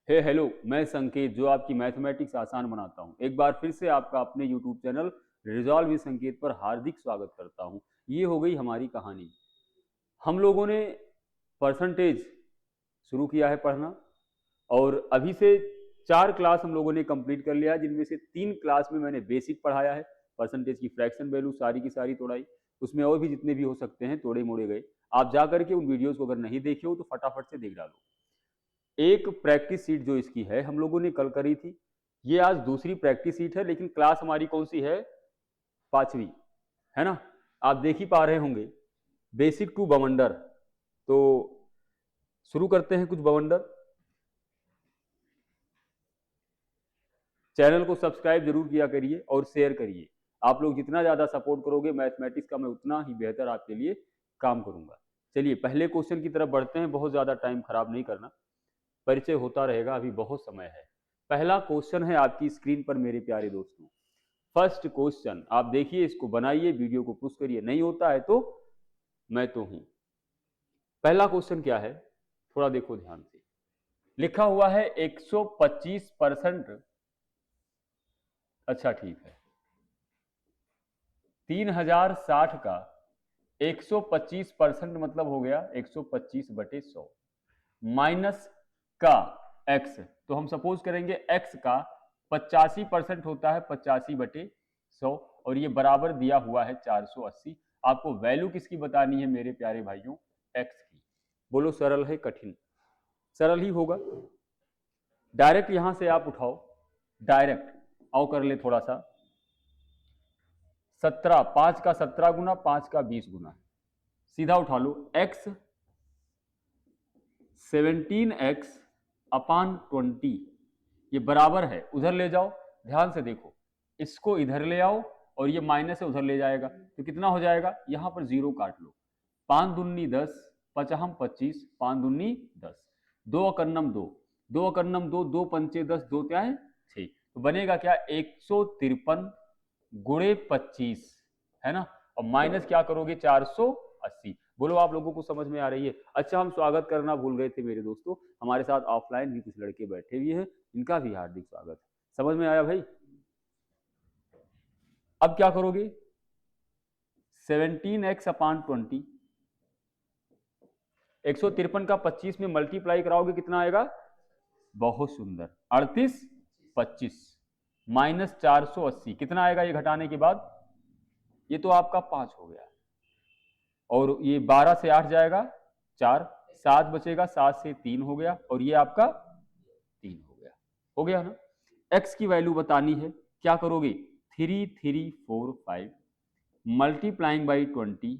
Hello, मैं संकेत जो आपकी मैथमेटिक्स आसान बनाता हूं। एक बार फिर से आपका अपने यूट्यूब चैनल रिजॉल्व विद संकेत पर हार्दिक स्वागत करता हूं। ये हो गई हमारी कहानी। हम लोगों ने परसेंटेज शुरू किया है पढ़ना और अभी से 4 क्लास हम लोगों ने कंप्लीट कर लिया है, जिनमें से 3 क्लास में मैंने बेसिक पढ़ाया है। परसेंटेज की फ्रैक्शन वैल्यू सारी की सारी तोड़ाई, उसमें और भी जितने भी हो सकते हैं तोड़े मोड़े गए। आप जा करके उन वीडियोस को अगर नहीं देखे हो तो फटाफट से देख डालो। एक प्रैक्टिस सीट जो इसकी है हम लोगों ने कल करी थी, ये आज दूसरी प्रैक्टिस सीट है, लेकिन क्लास हमारी कौन सी है? 5वीं, है ना? आप देख ही पा रहे होंगे, बेसिक टू बवंडर। तो शुरू करते हैं कुछ बवंडर। चैनल को सब्सक्राइब जरूर किया करिए और शेयर करिए। आप लोग जितना ज्यादा सपोर्ट करोगे मैथमेटिक्स का, मैं उतना ही बेहतर आपके लिए काम करूंगा। चलिए पहले क्वेश्चन की तरफ बढ़ते हैं, बहुत ज्यादा टाइम खराब नहीं करना, परिचय होता रहेगा, अभी बहुत समय है। पहला क्वेश्चन है आपकी स्क्रीन पर मेरे प्यारे दोस्तों। फर्स्ट क्वेश्चन आप देखिए, इसको बनाइए, वीडियो को पुश करिए, नहीं होता है तो मैं तो हूं। पहला क्वेश्चन क्या है, थोड़ा देखो ध्यान से। लिखा हुआ है 125%। अच्छा ठीक है, 3060 का 125% मतलब हो गया 125/100 माइनस का x। तो हम सपोज करेंगे x का 85% होता है 85/100 और ये बराबर दिया हुआ है 480। आपको वैल्यू किसकी बतानी है मेरे प्यारे भाइयों? x की। बोलो सरल है कठिन? सरल ही होगा। डायरेक्ट यहां से आप उठाओ, डायरेक्ट आओ कर ले थोड़ा सा। 17, 5 का 17 गुना, 5 का 20 गुना, सीधा उठा लो। x 17x/20 ये बराबर है, उधर ले जाओ, ध्यान से देखो, इसको इधर ले आओ और ये माइनस है उधर ले जाएगा तो कितना हो जाएगा? यहां पर 0 काट लो। 5 दूनी 10, 5 25, 5 दूनी 10, 2 अकन्नम 2, 2 अकन्नम 2, 2 पंचे 10, 2 क्या है 6। तो बनेगा क्या? 153 गुणे 25, है ना? और माइनस क्या करोगे? 480। बोलो आप लोगों को समझ में आ रही है? अच्छा, हम स्वागत करना भूल गए थे मेरे दोस्तों, हमारे साथ ऑफलाइन भी कुछ लड़के बैठे हुए हैं, इनका भी हार्दिक स्वागत। समझ में आया भाई? अब क्या करोगे? 17x/20, 153 का 25 में मल्टीप्लाई कराओगे, कितना आएगा? बहुत सुंदर, 38 25 माइनस 480, कितना आएगा ये घटाने के बाद? ये तो आपका 5 हो गया, और ये 12 से 8 जाएगा 4, 7 बचेगा, 7 से 3 हो गया, और ये आपका 3 हो गया। हो गया ना? x की वैल्यू बतानी है, क्या करोगे? 3345 मल्टीप्लाइंग बाई 20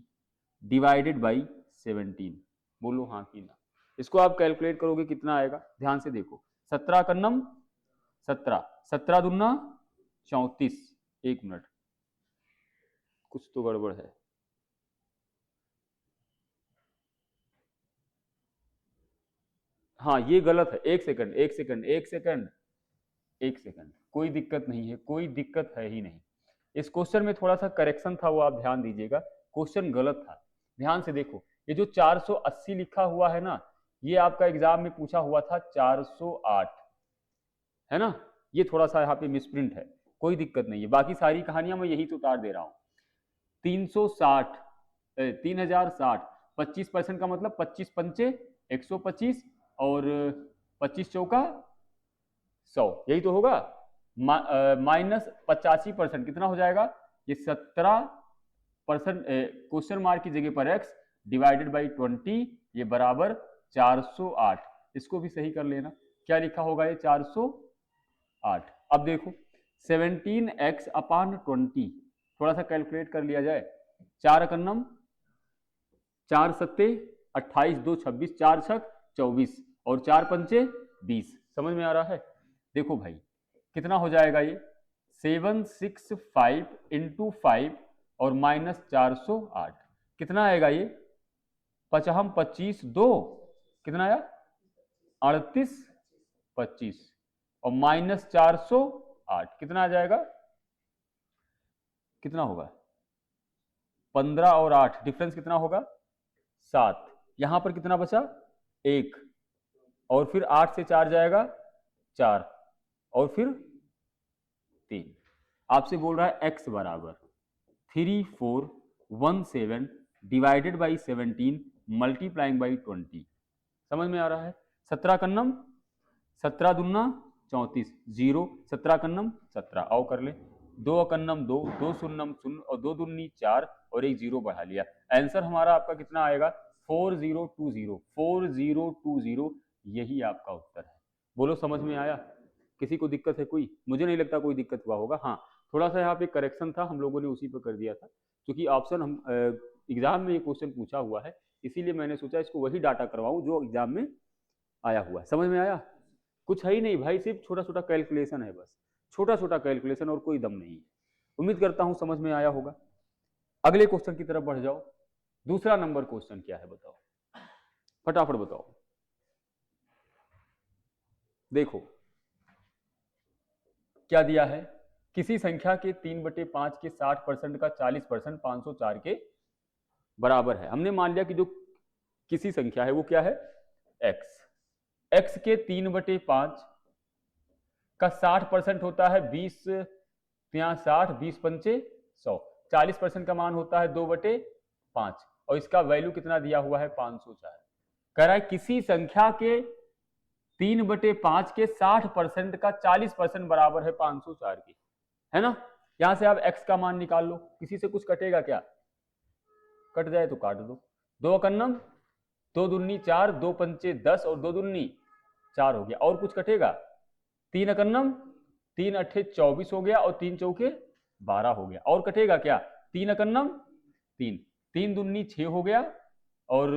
डिवाइडेड बाई 17। बोलो हाँ कि ना? इसको आप कैलकुलेट करोगे, कितना आएगा? ध्यान से देखो, 17 कन्नम 17, 17 दूना 34। एक मिनट, कुछ तो गड़बड़ है। हाँ ये गलत है, एक सेकंड एक सेकंड एक सेकंड एक सेकंड, कोई दिक्कत नहीं है, कोई दिक्कत है ही नहीं। इस क्वेश्चन में थोड़ा सा करेक्शन था, वो आप ध्यान दीजिएगा, क्वेश्चन गलत था। ध्यान से देखो, ये जो 480 लिखा हुआ है ना, ये आपका एग्जाम में पूछा हुआ था 408, है ना? ये थोड़ा सा यहाँ पे मिसप्रिंट है, कोई दिक्कत नहीं है, बाकी सारी कहानियां मैं यही से उतार दे रहा हूँ। 360 3060, 25% का मतलब 25 पंचे 125 और 25 चौका 100, यही तो होगा। माइनस 85%, कितना हो जाएगा? ये 17% क्वेश्चन मार्क की जगह पर x डिवाइडेड बाई 20, ये बराबर 408। इसको भी सही कर लेना, क्या लिखा होगा ये? 408। अब देखो 17x/20, थोड़ा सा कैलकुलेट कर लिया जाए। 4 अकन्नम 4 सत्ते 28, 2 26, 4 छक 24 और 4 पंचे 20। समझ में आ रहा है? देखो भाई कितना हो जाएगा ये? 765 इंटू 5 और माइनस 408, कितना आएगा ये? 55 25 2, कितना आया? 38 25 और माइनस 408, कितना आ जाएगा? कितना होगा? 15 और 8 डिफरेंस कितना होगा? 7। यहां पर कितना बचा? 1, और फिर 8 से 4 जाएगा 4 और फिर 3। आपसे बोल रहा है x बराबर 3417 डिवाइडेड बाई 17 मल्टीप्लाइंग बाई 20। समझ में आ रहा है? 17 कन्नम 17 दूना 34 0 17 कन्नम 17 आओ कर ले 2 कन्नम 2 2 शून्यम शून्य और 2 दूनी 4 और एक 0 बढ़ा लिया। आंसर हमारा आपका कितना आएगा? 4020 4020। यही आपका उत्तर है। बोलो समझ में आया? किसी को दिक्कत है कोई? मुझे नहीं लगता कोई दिक्कत हुआ होगा। हाँ थोड़ा सा यहाँ पे करेक्शन था, हम लोगों ने उसी पे कर दिया था क्योंकि ऑप्शन हम एग्जाम में ये क्वेश्चन पूछा हुआ है, इसीलिए मैंने सोचा इसको वही डाटा करवाऊं जो एग्जाम में आया हुआ है। समझ में आया? कुछ है ही नहीं भाई, सिर्फ छोटा छोटा कैलकुलेशन है, बस छोटा छोटा कैलकुलेशन और कोई दम नहीं है। उम्मीद करता हूं समझ में आया होगा। अगले क्वेश्चन की तरफ बढ़ जाओ। दूसरा नंबर क्वेश्चन क्या है बताओ, फटाफट बताओ। देखो क्या दिया है, किसी संख्या के 3/5 के 60% का 40% 504 के बराबर है। हमने मान लिया कि जो किसी संख्या है वो क्या है? x के 3/5 का 60% होता है 20 या 60 20 पंचे 100। 40% का मान होता है 2/5 और इसका वैल्यू कितना दिया हुआ है? 504। कह रहा है किसी संख्या के 3/5 के 60% का 40% बराबर है 504 की, है ना? यहां से आप x का मान निकाल लो। किसी से कुछ कटेगा क्या? कट जाए तो काट दो। 2 कन्नम 2 दूनी 4 2 पंचे 10 और 2 दूनी 4 हो गया। और कुछ कटेगा? 3 कन्नम 3 अट्ठे 24 हो गया और 3 चौके 12 हो गया। और कटेगा क्या? 3 कन्नम 3 3 दूनी 6 हो गया और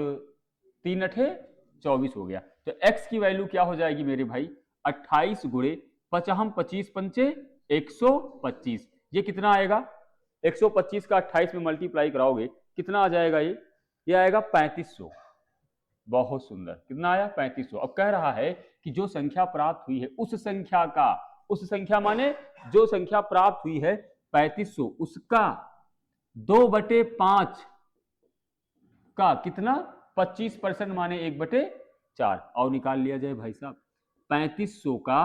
3 अट्ठे 24 हो गया। तो x की वैल्यू क्या हो जाएगी मेरे भाई? 28 गुणे 55 25 पंचे 125। ये कितना आएगा? 125 का 28 में मल्टीप्लाई कराओगे कितना आ जाएगा? ये आएगा 3500। बहुत सुंदर। कितना आया? 3500। अब कह रहा है कि जो संख्या प्राप्त हुई है उस संख्या का, उस संख्या माने जो संख्या प्राप्त हुई है 3500, उसका 2/5 का कितना? 25% माने 1/4। और निकाल लिया जाए भाई साहब 3500 का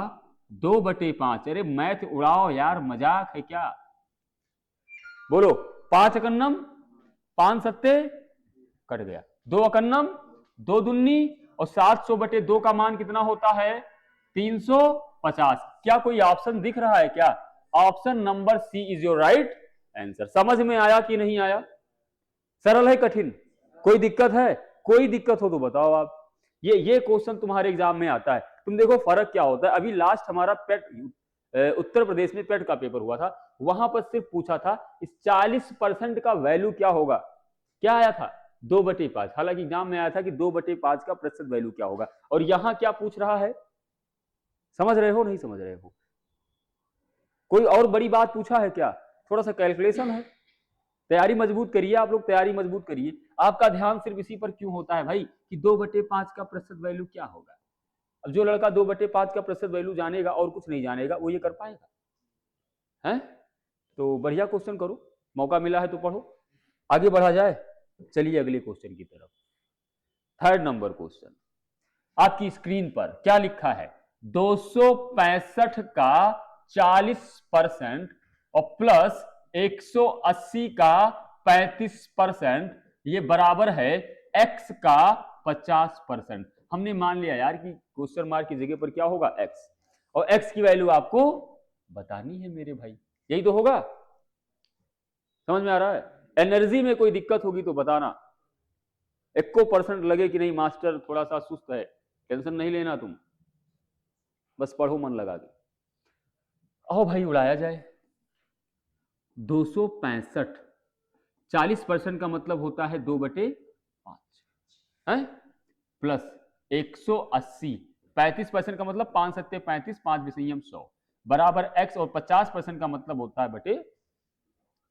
2/5। अरे मैथ उड़ाओ यार, मजाक है क्या? बोलो 5 कन्नम 5 सत्ते कट गया, 2 अकन्नम 2 दुन्नी और 700/2 का मान कितना होता है? 350। क्या कोई ऑप्शन दिख रहा है क्या? Option number C is your right answer. समझ में आया कि नहीं आया? सरल है कठिन? कोई दिक्कत है? कोई दिक्कत हो तो बताओ आप। ये क्वेश्चन तुम्हारे एग्जाम में आता है। तुम देखो फर्क क्या होता है। अभी लास्ट हमारा पेट उत्तर प्रदेश में पेट का पेपर हुआ था, वहां पर सिर्फ पूछा था इस 40% का वैल्यू क्या होगा। क्या आया था? 2/5। हालांकि एग्जाम में आया था कि 2/5 का प्रतिशत वैल्यू क्या होगा। और यहां क्या पूछ रहा है? समझ रहे हो नहीं समझ रहे हो? कोई और बड़ी बात पूछा है क्या? थोड़ा सा कैलकुलेशन है। तैयारी मजबूत करिए आप लोग, तैयारी मजबूत करिए। आपका ध्यान सिर्फ इसी पर क्यों होता है भाई कि 2/5 का प्रतिशत वैल्यू क्या होगा। अब जो लड़का 2/5 का प्रतिशत वैल्यू जानेगा और कुछ नहीं जानेगा वो ये कर पाएगा? हैं? तो बढ़िया क्वेश्चन करो, मौका मिला है तो पढ़ो। आगे बढ़ा जाए, चलिए अगले क्वेश्चन की तरफ। थर्ड नंबर क्वेश्चन आपकी स्क्रीन पर क्या लिखा है? 265 का 40% और प्लस 180 का 35% ये बराबर है x का 50%। हमने मान लिया यार कि क्वेश्चन मार्क की जगह पर क्या होगा? x, और x की वैल्यू आपको बतानी है मेरे भाई। यही तो होगा। समझ में आ रहा है? एनर्जी में कोई दिक्कत होगी तो बताना। 1% लगे कि नहीं मास्टर थोड़ा सा सुस्त है, टेंशन नहीं लेना तुम, बस पढ़ो मन लगा के। आओ भाई उड़ाया जाए। 265 40% का मतलब होता है 2/5 है, प्लस 180 35% का मतलब 5 सत्ते 35 5 विषयम 100 बराबर x, और 50% का मतलब होता है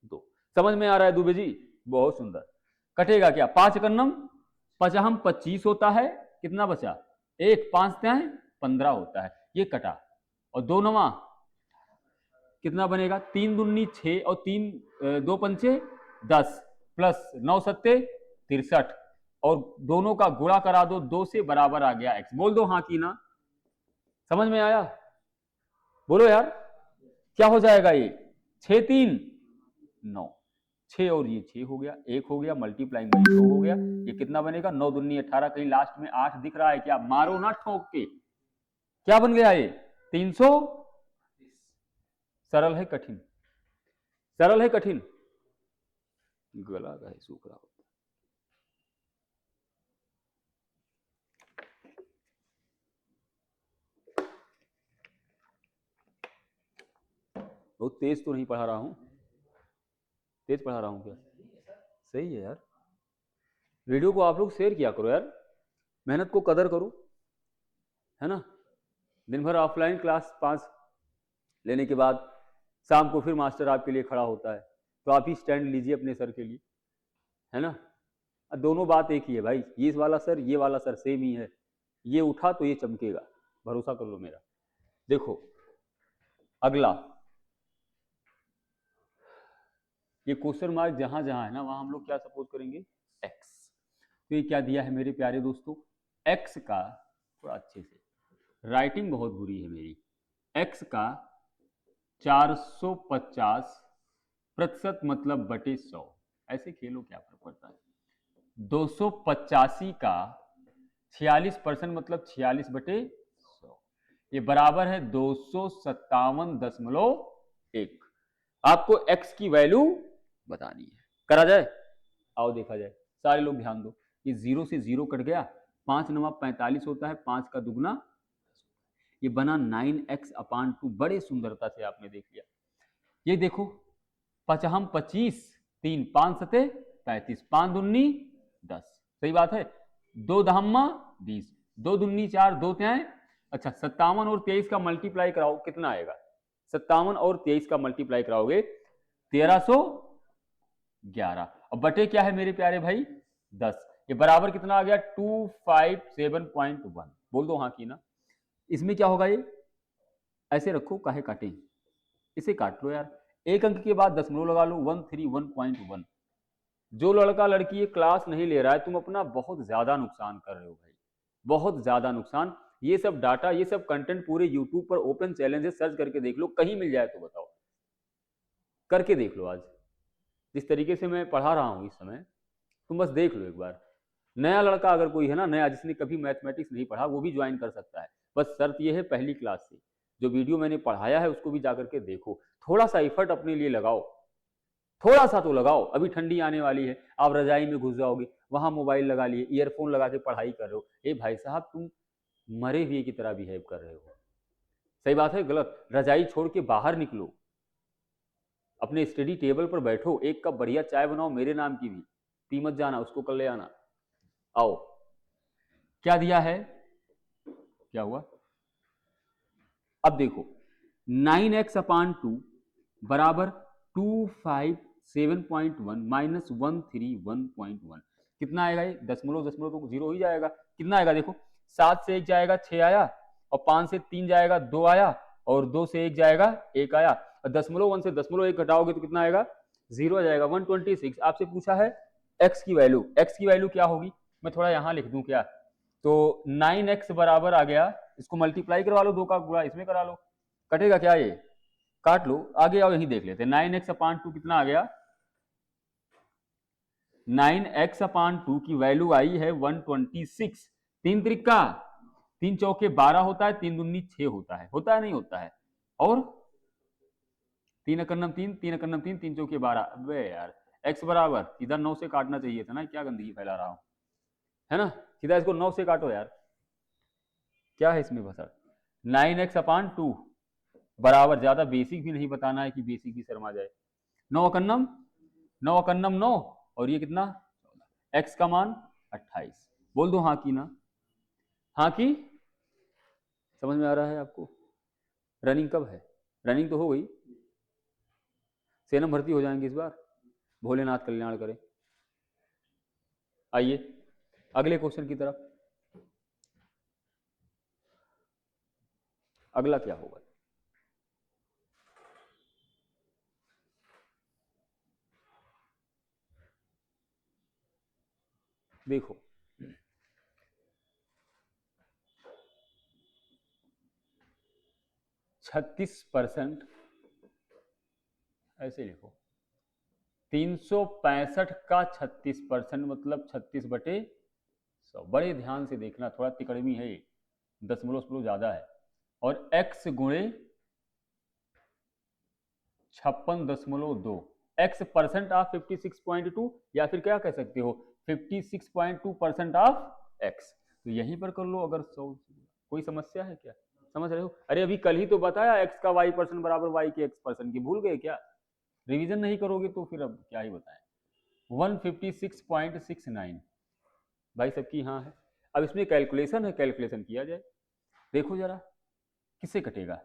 /2। समझ में आ रहा है दुबे जी? बहुत सुंदर। कटेगा क्या? 5 कन्नम 55 25 होता है, कितना बचा? 1 5 15 होता है, ये कटा। और 2 नवा कितना बनेगा? 3 दूनी 6 और 3 2 पंचे 10 प्लस 9 सत्ते 63 और दोनों का गुणा करा दो 2 से, बराबर आ गया x। बोल दो हाँ की ना। समझ में आया? बोलो यार, क्या हो जाएगा ये? 6 3 9, 6 और ये 6 हो गया, 1 हो गया, मल्टीप्लाइंग बाई 2 हो गया, ये कितना बनेगा? 9 दूनी 18, कहीं लास्ट में 8 दिख रहा है क्या? मारो ना ठोक के, क्या बन गया ये? 300। सरल है कठिन? सरल है कठिन? गला का है सूख रहा होता। बहुत तेज तो नहीं पढ़ा रहा हूं? तेज पढ़ा रहा हूं क्या? सही है यार। वीडियो को आप लोग शेयर किया करो यार, मेहनत को कदर करो, है ना। दिन भर ऑफलाइन क्लास 5 लेने के बाद शाम को फिर मास्टर आपके लिए खड़ा होता है, तो आप ही स्टैंड लीजिए अपने सर के लिए, है ना। दोनों बात एक ही है भाई, ये वाला सर ये वाला सर सेम ही है, ये उठा तो ये चमकेगा, भरोसा कर लो मेरा। देखो अगला, ये क्वेश्चन मार्क जहां जहां है ना, वहां हम लोग क्या सपोज करेंगे? एक्स। तो ये क्या दिया है मेरे प्यारे दोस्तों? एक्स का, थोड़ा अच्छे से, राइटिंग बहुत बुरी है मेरी, एक्स का 450% मतलब बटे 100, ऐसे खेलो क्या फर्क पड़ता है। 285 का 46% मतलब 46 बटे 100, ये बराबर है 257.1। आपको x की वैल्यू बतानी है, करा जाए? आओ देखा जाए, सारे लोग ध्यान दो, ये 0 से 0 कट गया, 5 9 45 होता है, 5 का दुगना, ये बना 9x/2, बड़े सुंदरता से आपने देख लिया। ये देखो, पचहम 25, 3 5 सते 35, 5 दूनी 10, सही बात है। 2 दहम्मा 20, 2 दूनी 4, 2 त्याएं, अच्छा 57 और 23 का मल्टीप्लाई कराओ, कितना आएगा? 57 और 23 का मल्टीप्लाई कराओगे 1311, और बटे क्या है मेरे प्यारे भाई? 10, ये बराबर कितना आ गया? 257.1। बोल दो हाँ की ना। इसमें क्या होगा? ये ऐसे रखो, काहे काटें, इसे काट लो यार, एक अंक के बाद दशमलव लगा लो, 131.1। जो लड़का लड़की ये क्लास नहीं ले रहा है, तुम अपना बहुत ज्यादा नुकसान कर रहे हो भाई, बहुत ज्यादा नुकसान। ये सब डाटा, ये सब कंटेंट पूरे यूट्यूब पर ओपन चैलेंज है, सर्च करके देख लो, कहीं मिल जाए तो बताओ, करके देख लो। आज जिस तरीके से मैं पढ़ा रहा हूं इस समय, तुम बस देख लो एक बार। नया लड़का अगर कोई है ना, नया, जिसने कभी मैथमेटिक्स नहीं पढ़ा, वो भी ज्वाइन कर सकता है। बस शर्त यह है, पहली क्लास से जो वीडियो मैंने पढ़ाया है उसको भी जाकर के देखो, थोड़ा सा एफर्ट अपने लिए लगाओ, थोड़ा सा तो लगाओ। अभी ठंडी आने वाली है, आप रजाई में घुस जाओगे, वहां मोबाइल लगा लिए, ईयरफोन लगा के पढ़ाई कर रहे हो, ए भाई साहब तुम मरे हुए की तरह बिहेव कर रहे हो। सही बात है गलत? रजाई छोड़ के बाहर निकलो, अपने स्टडी टेबल पर बैठो, एक कप बढ़िया चाय बनाओ, मेरे नाम की भी, पी मत जाना, उसको कर ले आना। आओ, क्या दिया है? क्या हुआ? अब देखो, 9x/2 बराबर 257.1 माइनस 131.1, कितना आएगा? ये दशमलव दशमलव तो जीरो ही जाएगा, कितना आएगा? देखो, 7 से 1 जाएगा 6 आया, और 5 से 3 जाएगा 2 आया, और 2 से 1 जाएगा 1 आया, और दशमलव 1 से दशमलव 1 घटाओगे तो कितना आएगा? 0 आ जाएगा। 126। आपसे पूछा है x की वैल्यू, x की वैल्यू क्या होगी? मैं थोड़ा यहां लिख दूं क्या? तो 9x बराबर आ गया, इसको मल्टीप्लाई करवा लो, 2 का गुणा इसमें करा लो, कटेगा क्या? ये काट लो, आगे आओ यही देख लेते हैं। 9x/2 कितना आ गया? 9x/2 की वैल्यू आई है 126। 3 त्रिका 3 चौके 12 होता है, 3 दूनी 6 होता है नहीं होता है, और 3 एकन्नम 3, 3 एकन्नम 3, 3 चौके 12। अबे यार, x बराबर इधर 9 से काटना चाहिए था ना, क्या गंदगी फैला रहा हूं, है ना। सीधा इसको 9 से काटो यार, क्या है इसमें फंसा? 9x/2 बराबर, ज्यादा बेसिक भी नहीं बताना है कि बेसिक भी शर्मा जाए। 9 एकन्नम 9 एकन्नम 9, और ये कितना? x का मान 28। बोल दो हाँ की ना। हाँ की? समझ में आ रहा है आपको? रनिंग कब है? रनिंग तो हो गई, सेनम भर्ती हो जाएंगे इस बार, भोलेनाथ कल्याण करे। आइए अगले क्वेश्चन की तरफ। अगला क्या होगा? देखो, 36%, ऐसे लिखो 365 का 36% मतलब 36/100। बड़े ध्यान से देखना, थोड़ा तिकड़मी है ये, दशमलव ज्यादा है। और x गुणे 56.2, x परसेंट ऑफ 56.2, या फिर क्या कह सकते हो 56.2% ऑफ x। तो यहीं पर कर लो अगर 100। कोई समस्या है क्या? समझ रहे हो? अरे अभी कल ही तो बताया x का y% बराबर y के x% की, भूल गए क्या? रिवीजन नहीं करोगे तो फिर अब क्या ही बताएं। 156.69 भाई सबकी हाँ है। अब इसमें कैलकुलेशन है, कैलकुलेशन किया जाए। देखो जरा किससे कटेगा।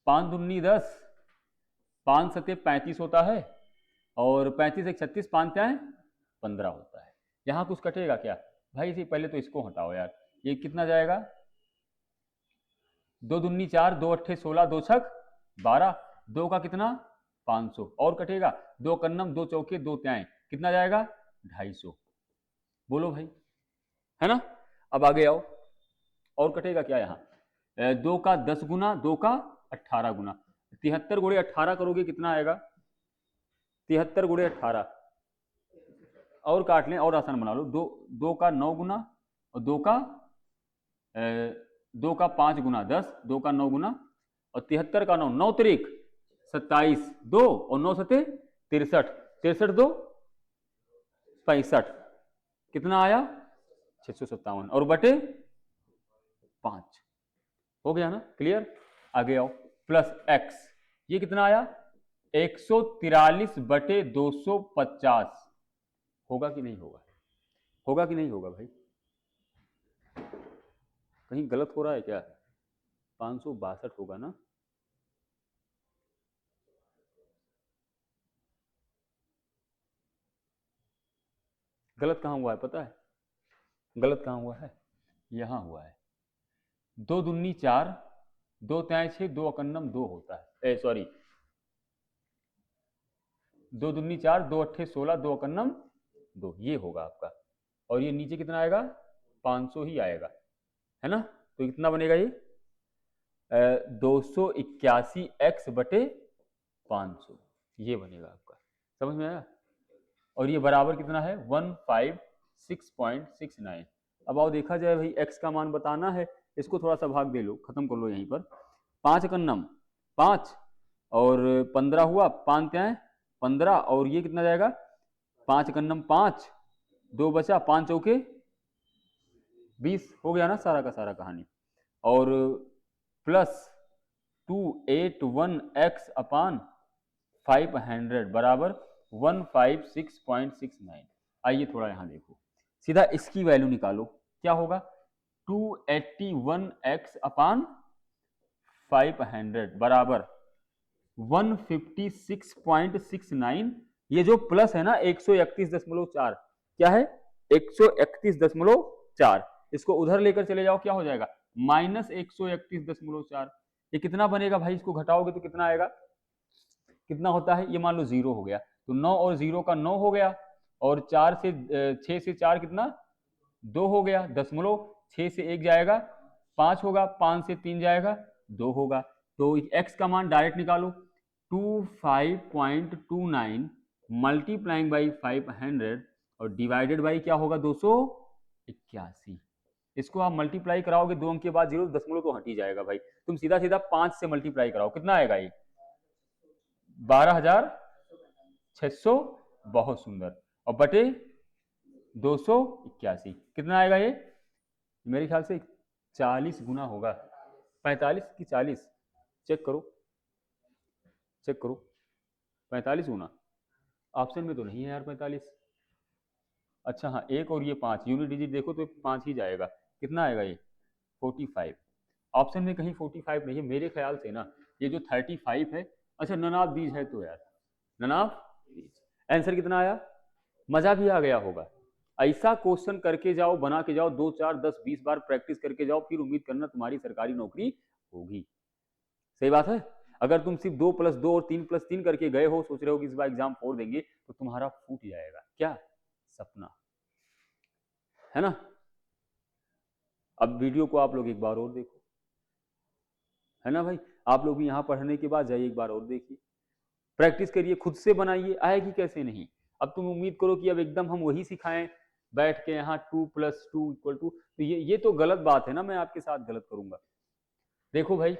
5 दूनी 10, 5 सत्ते 35 होता है, और 35 एक 36, 5 क्या है 15 होता है। यहाँ कुछ कटेगा क्या भाई? इसी पहले तो इसको हटाओ यार, ये कितना जाएगा? 2 दूनी 4, 2 अट्ठे 16, 2 छक 12, 2 का कितना 500, और कटेगा 2 कन्नम 2 चौके 2 त्याएं, कितना जाएगा 250। बोलो भाई, है ना? अब आगे आओ, और कटेगा क्या यहाँ? 2 का 10 गुना, 2 का 18 गुना, 73 गुणे 18 करोगे कितना आएगा? 73 गुणे 18, और काट लें और आसान बना लो। 2 का 9 गुना, और 2 का 5 गुना 10, 2 का 9 गुना, और 73 का 9, 9 तरीक 27, 2 और 9 सते 63, 63 2 65, कितना आया 657, और बटे 5 हो गया ना? क्लियर? आगे आओ, प्लस x, ये कितना आया 143/250। होगा कि नहीं होगा? होगा कि नहीं होगा भाई? कहीं गलत हो रहा है क्या? 562 होगा ना? गलत कहाँ हुआ है पता है? गलत कहाँ हुआ है? यहां हुआ है। 2 दूनी 4, 2 त्याएं 6, 2 अकन्नम 2 होता है, सॉरी 2 दूनी 4, 2 अट्ठे 16, 2 अकन्नम 2, ये होगा आपका। और ये नीचे कितना आएगा? 500 ही आएगा, है ना? तो कितना बनेगा ये 281x बटे 500, ये बनेगा आपका। समझ में आया? और ये बराबर कितना है 156.69। अब आओ देखा जाए भाई, x का मान बताना है, इसको थोड़ा सा भाग दे लो, खत्म कर लो यहीं पर। 5 कन्नम 5 और 15 हुआ, 5 क्या है 15, और ये कितना जाएगा 5 कन्नम 5, 2 बचा, 5 चौके 20, हो गया ना सारा का सारा कहानी। और प्लस 281x अपान 500 बराबर 156.69। आइए थोड़ा यहां देखो, सीधा इसकी वैल्यू निकालो, क्या होगा 281x अपान 500 बराबर 156.69। ये जो प्लस है ना 131.4, क्या है 131.4, इसको उधर लेकर चले जाओ, क्या हो जाएगा -131.4। ये कितना बनेगा भाई? इसको घटाओगे तो कितना आएगा? कितना होता है ये? मान लो 0 हो गया, तो 9 और 0 का 9 हो गया, और 4 से 6 से 4 कितना 2 हो गया, दशमलव 6 से 1 जाएगा 5 होगा, 5 से 3 जाएगा 2 होगा। तो x का मान डायरेक्ट निकालो, 25.29 मल्टीप्लाइंग बाई 500 और डिवाइडेड बाई क्या होगा 281। इसको आप मल्टीप्लाई कराओगे 2 अंक के बाद 0, दशमलव तो हट ही जाएगा भाई। तुम सीधा सीधा 5 से मल्टीप्लाई कराओ, कितना आएगा ये 12,600, बहुत सुंदर, और बटे 281 कितना आएगा ये? मेरे ख्याल से 40 गुना होगा, 45 की 40, चेक करो चेक करो, 45 गुना, ऑप्शन में तो नहीं है यार 45। अच्छा हाँ, एक और ये 5 यूनिट डिजिट देखो तो 5 ही जाएगा, कितना आएगा ये 45। ऑप्शन में कहीं 45 नहीं है मेरे ख्याल से ना, ये जो 35 है। अच्छा नन ऑफ दीज है तो यार, नन ऑफ दीज। आंसर कितना आया? मजा भी आ गया होगा। ऐसा क्वेश्चन करके जाओ, बना के जाओ, 2 4 10 20 बार प्रैक्टिस करके जाओ, फिर उम्मीद करना तुम्हारी सरकारी नौकरी होगी। सही बात है। अगर तुम सिर्फ 2 + 2 और 3 + 3 करके गए हो, सोच रहे हो कि इस बार एग्जाम 4 देंगे, तो तुम्हारा फूट जाएगा क्या सपना, है ना? अब वीडियो को आप लोग एक बार और देखो, है ना भाई। आप लोग भी यहाँ पढ़ने के बाद जाइए एक बार और देखिए, प्रैक्टिस करिए, खुद से बनाइए, आएगी कैसे नहीं। अब तुम उम्मीद करो कि अब एकदम हम वही सिखाएं बैठ के यहाँ 2 + 2 = 2, तो ये तो गलत बात है ना, मैं आपके साथ गलत करूंगा। देखो भाई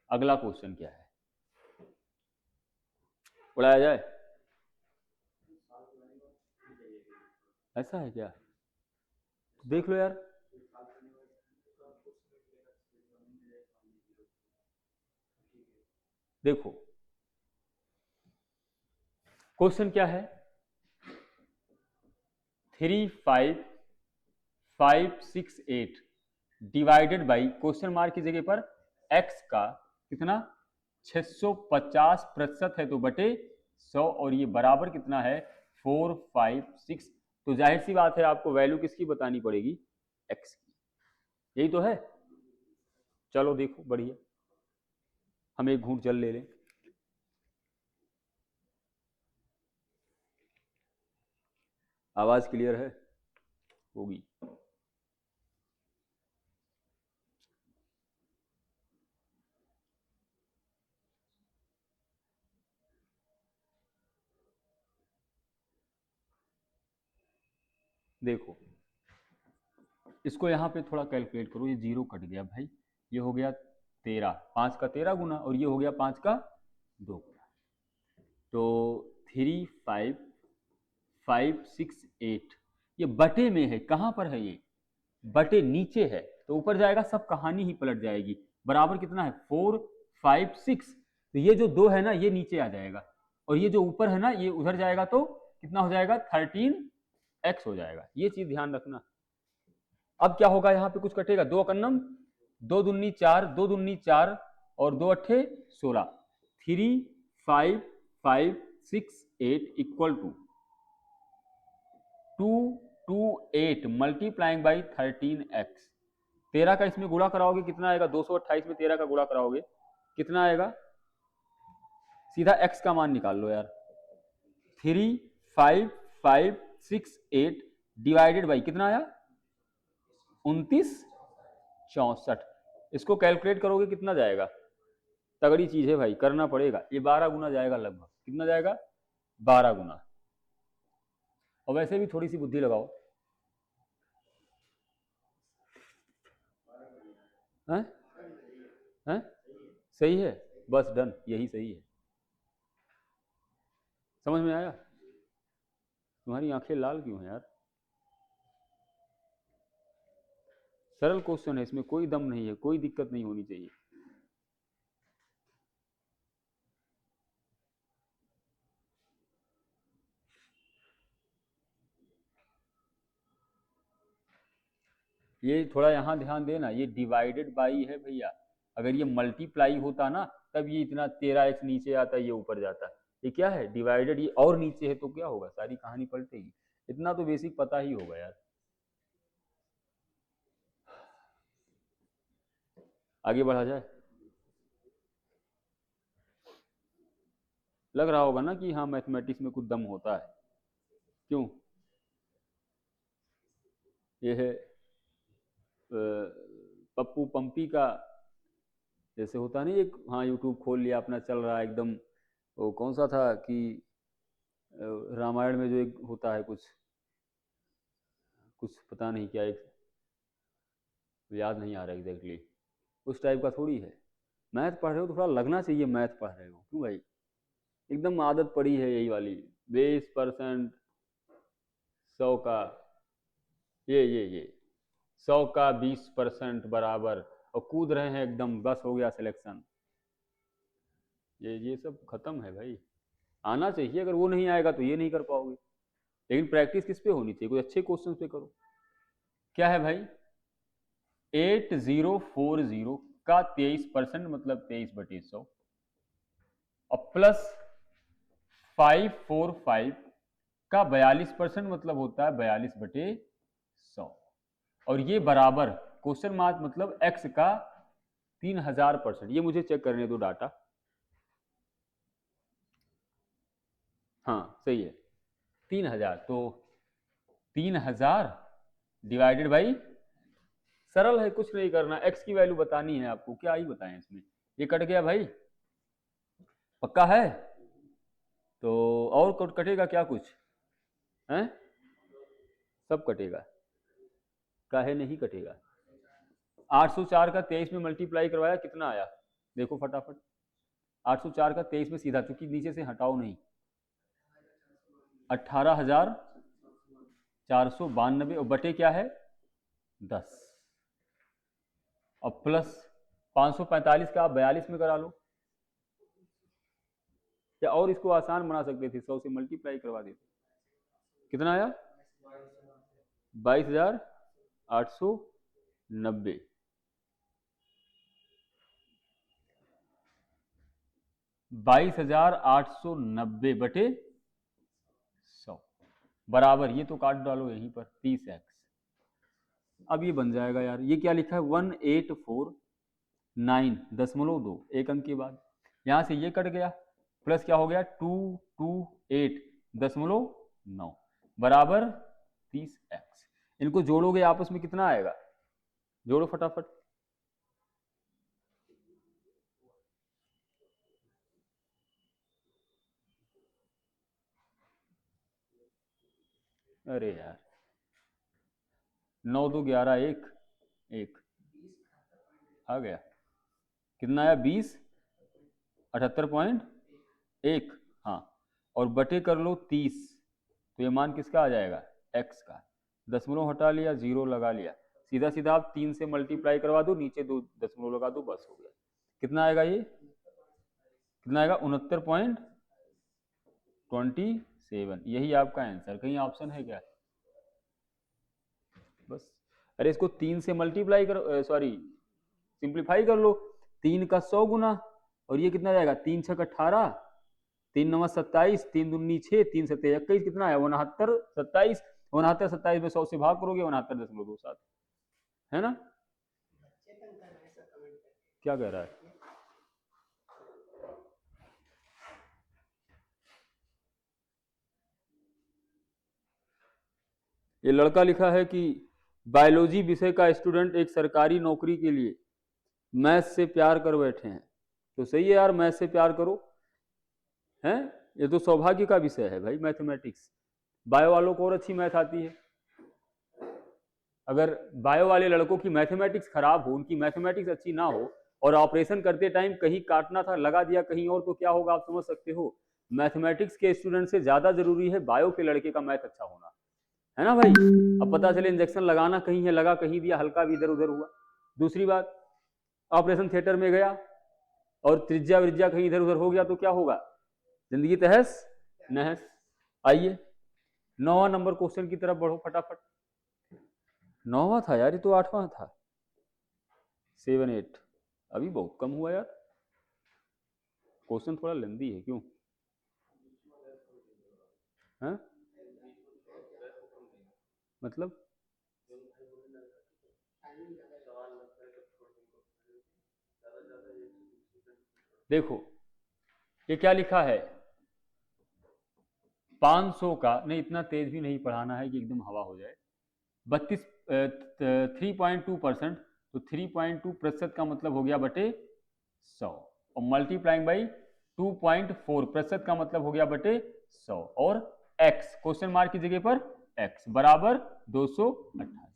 अगला क्वेश्चन क्या है, उड़ाया जाए, ऐसा है क्या, देख लो यार। देखो क्वेश्चन क्या है, 35568 डिवाइडेड बाई क्वेश्चन मार्क की जगह पर x का कितना 650% है तो बटे 100, और ये बराबर कितना है 456। तो जाहिर सी बात है आपको वैल्यू किसकी बतानी पड़ेगी, x की, यही तो है। चलो देखो बढ़िया, हम एक घूंट जल ले लें। आवाज क्लियर है, होगी। देखो इसको यहाँ पे थोड़ा कैलकुलेट करो, ये 0 कट गया भाई, ये हो गया 13, 5 का 13 गुना, और ये हो गया 5 का 2 गुना, तो 35568 ये बटे में है, कहाँ पर है ये, बटे नीचे है, तो ऊपर जाएगा सब कहानी ही पलट जाएगी। बराबर कितना है 456, तो ये जो 2 है ना ये नीचे आ जाएगा, और ये जो ऊपर है ना ये उधर जाएगा, तो कितना हो जाएगा 13x हो जाएगा, ये चीज ध्यान रखना। अब क्या होगा, यहाँ पे कुछ कटेगा, 2 कन्नम 2 दूनी 4, 2 दूनी 4 और 2 अट्ठे 16, 35568 equal to 228 multiplying by 13x। 13 का इसमें गुणा कराओगे कितना आएगा, 228 में 13 का गुणा कराओगे कितना आएगा, सीधा x का मान निकाल लो यार, 35568 डिवाइडेड बाई कितना आया 2964, इसको कैलकुलेट करोगे कितना जाएगा, तगड़ी चीज है भाई, करना पड़ेगा, ये 12 गुना जाएगा लगभग, कितना जाएगा 12 गुना। और वैसे भी थोड़ी सी बुद्धि लगाओ, हैं हैं, सही है, बस डन, यही सही है। समझ में आया, तुम्हारी आंखें लाल क्यों हैं यार, सरल क्वेश्चन है, इसमें कोई दम नहीं है, कोई दिक्कत नहीं होनी चाहिए। ये थोड़ा यहाँ ध्यान देना, ये डिवाइडेड बाई है भैया, अगर ये मल्टीप्लाई होता ना तब ये इतना 13x नीचे आता, ये ऊपर जाता, ये क्या है डिवाइडेड, ये और नीचे है तो क्या होगा, सारी कहानी पलटेगी, इतना तो बेसिक पता ही होगा यार। आगे बढ़ा जाए, लग रहा होगा ना कि हाँ मैथमेटिक्स में कुछ दम होता है, क्यों, ये है पप्पू पंपी का, जैसे होता नहीं एक, हाँ यूट्यूब खोल लिया अपना चल रहा है एकदम, वो कौन सा था कि रामायण में जो एक होता है कुछ कुछ पता नहीं क्या, एक याद नहीं आ रहा एग्जैक्टली, उस टाइप का थोड़ी है। मैथ पढ़ रहे हो तो थोड़ा लगना चाहिए मैथ पढ़ रहे हो, क्यों भाई, एकदम आदत पड़ी है यही वाली, 20% 100 का, ये 100 का 20% बराबर, और कूद रहे हैं एकदम, बस हो गया सिलेक्शन, ये सब खत्म है भाई, आना चाहिए, अगर वो नहीं आएगा तो ये नहीं कर पाओगे, लेकिन प्रैक्टिस किस पे होनी चाहिए, कोई अच्छे क्वेश्चन पे करो। क्या है भाई 8040 का 23% मतलब 23/100, और प्लस 545 का 42% मतलब होता है 42/100, और ये बराबर क्वेश्चन मार्क मतलब x का 3000%, ये मुझे चेक करने दो डाटा, हाँ सही है 3000, तो 3000 डिवाइडेड बाई सरल है, कुछ नहीं करना, x की वैल्यू बतानी है आपको, क्या ही बताएं इसमें। ये कट गया भाई, पक्का है? तो और कटेगा क्या कुछ है? सब कटेगा, काहे नहीं कटेगा। 804 का 23 में मल्टीप्लाई करवाया, कितना आया देखो फटाफट। 804 का 23 में सीधा, चूंकि नीचे से हटाओ नहीं, 18,492 और बटे क्या है 10, और प्लस 545 का आप 42 में करा लो, या और इसको आसान बना सकते थे, 100 से मल्टीप्लाई करवा देते। कितना आया 22,890। 22,890 बटे 100 बराबर, ये तो काट डालो यहीं पर 30x। अब ये बन जाएगा यार, ये क्या लिखा है 1849.2, एक अंक के बाद यहां से ये कट गया, प्लस क्या हो गया 228.9 बराबर 30x। इनको जोड़ोगे आपस में कितना आएगा, जोड़ो फटाफट। अरे यार 9 2 11 1 1 आ गया, कितना आया 20,78.1, हाँ, और बटे कर लो 30, तो ये मान किसका आ जाएगा x का, दशमलव हटा लिया, जीरो लगा लिया, सीधा सीधा आप 3 से मल्टीप्लाई करवा दो, नीचे 2 दशमलव लगा दो, बस हो गया। कितना आएगा ये, कितना आएगा 69.27, यही आपका आंसर। कहीं ऑप्शन है क्या, बस। अरे इसको 3 से मल्टीप्लाई करो, सॉरी सिंप्लीफाई कर लो, 3 का 100 गुना, और ये कितना जाएगा 3 छक 18, 3 9 27, 3 दूनी 6, 3 7 21, कितना है 69 27, 69 27 में 100 से भाग करोगे 69.27, है ना? क्या कह रहा है, ये लड़का लिखा है कि बायोलॉजी विषय का स्टूडेंट एक सरकारी नौकरी के लिए मैथ से प्यार कर बैठे हैं। तो सही है यार, मैथ से प्यार करो, हैं? ये तो सौभाग्य का विषय है भाई मैथमेटिक्स। बायो वालों को और अच्छी मैथ आती है। अगर बायो वाले लड़कों की मैथमेटिक्स खराब हो, उनकी मैथमेटिक्स अच्छी ना हो, और ऑपरेशन करते टाइम कहीं काटना था लगा दिया कहीं और, तो क्या होगा आप समझ सकते हो। मैथमेटिक्स के स्टूडेंट से ज्यादा जरूरी है बायो के लड़के का मैथ अच्छा होना, है ना भाई। अब पता चले इंजेक्शन लगाना कहीं है, लगा कहीं दिया, हल्का भी इधर उधर हुआ। दूसरी बात, ऑपरेशन थिएटर में गया और त्रिज्या विज्या कहीं इधर उधर हो गया, तो क्या होगा, जिंदगी तहस नहस। आइए 9वां नंबर क्वेश्चन की तरफ बढ़ो फटाफट। 9वां था यार, ये तो 8वां था। 7 8 अभी बहुत कम हुआ यार, क्वेश्चन थोड़ा लेंदी है, क्यों है? मतलब देखो ये क्या लिखा है, 500 का, नहीं इतना तेज भी नहीं पढ़ाना है कि एकदम हवा हो जाए। 3.2%, तो 3.2% का मतलब हो गया बटे 100, और मल्टीप्लाइंग बाई 2.4% का मतलब हो गया बटे 100, और x क्वेश्चन मार्क की जगह पर x बराबर 288।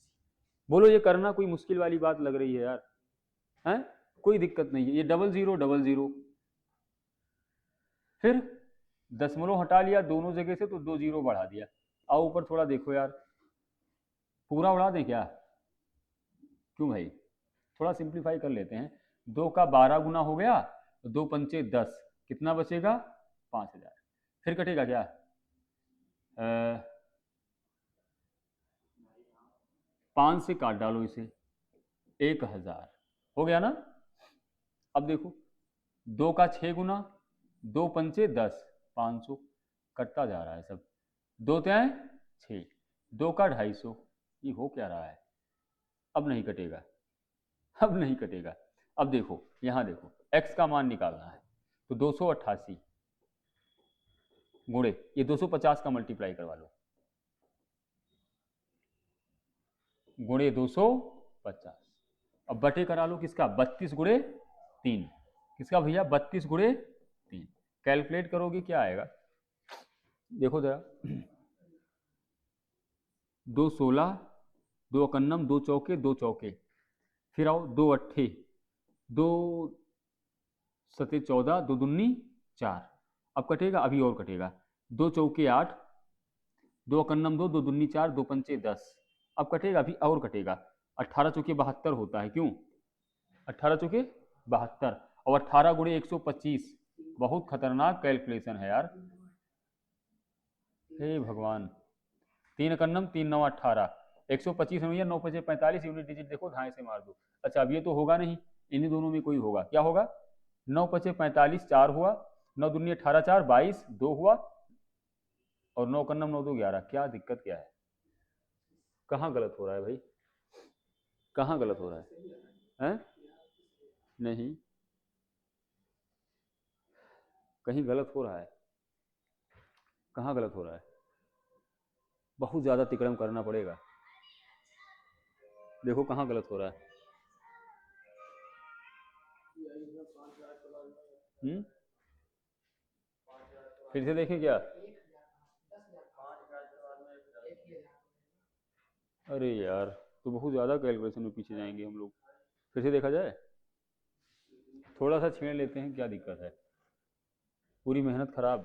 बोलो ये करना कोई मुश्किल वाली बात लग रही है यार, है? कोई दिक्कत नहीं है, ये 0000, फिर दशमलव हटा लिया दोनों जगह से, तो 2 जीरो बढ़ा दिया। आओ ऊपर थोड़ा देखो यार, पूरा उड़ा दें क्या, क्यों भाई, थोड़ा सिंप्लीफाई कर लेते हैं। 2 का 12 गुना हो गया, 2 पंचे 10, कितना बचेगा 5000। फिर कटेगा क्या, 5 से काट डालो इसे, 1000 हो गया ना। अब देखो 2 का 6 गुना, 2 पंचे 10, 500, कटता जा रहा है सब, 2 त्याएं 6, 2 का 250, ये हो क्या रहा है, अब नहीं कटेगा, अब नहीं कटेगा। अब देखो यहां देखो x का मान निकालना है, तो 288 गुणे ये 250 का मल्टीप्लाई करवा लो, गुणे 250, अब बटे करा लो किसका, 32 गुणे 3, किसका भैया 32 गुणे 3। कैलकुलेट करोगे क्या आएगा, देखो जरा, 2 16, 2 एकन्नम, 2 चौके 2 चौके, फिर आओ 2 अट्ठे, 2 सते 14, 2 दूनी 4। अब कटेगा, अभी और कटेगा, 2 चौके 8, 2 एकन्नम 2, 2 दूनी 4, 2 पंचे 10। अब कटेगा, अभी और कटेगा, 18 चौके 72 होता है, क्यों 18 चौके 72, और 18 गुणे 125, बहुत खतरनाक कैलकुलेशन है यार, हे भगवान। 3 एकन्नम 3 9 18, 125 भैया, 9 5 45, यूनिट डिजिट देखो धाए से मार दो। अच्छा अब ये तो होगा नहीं, इन्हीं दोनों में कोई होगा, क्या होगा, 9 5 45 4 हुआ, 9 दूनी 18 4 22 2 हुआ, और 9 एकन्नम 9 2 11। क्या दिक्कत क्या है, कहाँ गलत हो रहा है भाई, कहाँ गलत हो रहा है? नहीं, कहीं गलत हो रहा है, कहाँ गलत हो रहा है, बहुत ज्यादा तिकड़म करना पड़ेगा, देखो कहाँ गलत हो रहा है। फिर से देखें क्या, अरे यार तो बहुत ज्यादा कैलकुलेशन में पीछे जाएंगे हम लोग, फिर से देखा जाए, थोड़ा सा छेड़ लेते हैं, क्या दिक्कत है, पूरी मेहनत खराब।